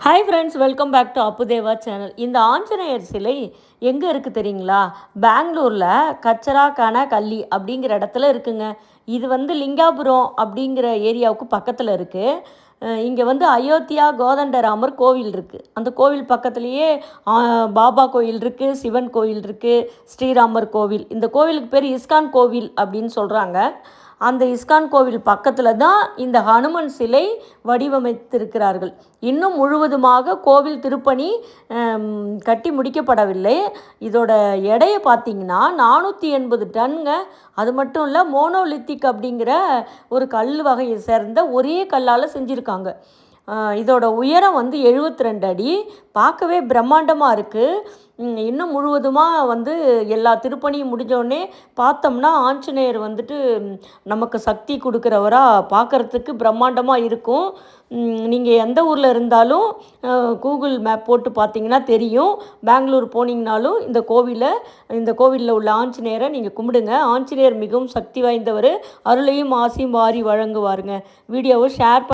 Hi friends, welcome back to Appudeva channel. இந்த ஆஞ்சநேயர் சிலை எங்கே இருக்குது தெரியுங்களா? பெங்களூரில் கச்சரா கள்ளி அப்படிங்கிற இடத்துல இருக்குங்க. இது லிங்காபுரம் அப்படிங்கிற ஏரியாவுக்கு பக்கத்தில் இருக்குது. இங்கே அயோத்தியா கோதண்டராமர் கோவில் இருக்குது. அந்த கோவில் பக்கத்துலேயே பாபா கோவில் இருக்குது, சிவன் கோவில் இருக்குது, ஸ்ரீராமர் கோவில். இந்த கோவிலுக்கு பேர் இஸ்கான் கோவில் அப்படின்னு சொல்கிறாங்க. அந்த இஸ்கான் கோவில் பக்கத்தில் தான் இந்த ஹனுமன் சிலை வடிவமைத்திருக்கிறார்கள். இன்னும் முழுவதுமாக கோவில் திருப்பணி கட்டி முடிக்கப்படவில்லை. இதோட எடையை பார்த்திங்கன்னா 480 டன்ங்க. அது மட்டும் இல்லை, மோனோலித்திக் அப்படிங்கிற ஒரு கல் வகையை சேர்ந்த ஒரே கல்லால் செஞ்சுருக்காங்க. இதோட உயரம் 72 அடி. பார்க்கவே பிரம்மாண்டமாக இருக்குது. இன்னும் முழுவதுமாக எல்லா திருப்பணியும் முடிஞ்சோடனே பார்த்தோம்னா ஆஞ்சநேயர் நமக்கு சக்தி கொடுக்குறவராக பார்க்குறதுக்கு பிரம்மாண்டமாக இருக்கும். நீங்கள் எந்த ஊரில் இருந்தாலும் கூகுள் மேப் போட்டு பார்த்தீங்கன்னா தெரியும். பெங்களூர் போனீங்கனாலும் இந்த கோவிலில் உள்ள ஆஞ்சநேயரை நீங்கள் கும்பிடுங்க. ஆஞ்சநேயர் மிகவும் சக்தி வாய்ந்தவர். அருளையும் ஆசையும் வாரி வழங்குவாருங்க. வீடியோவை ஷேர்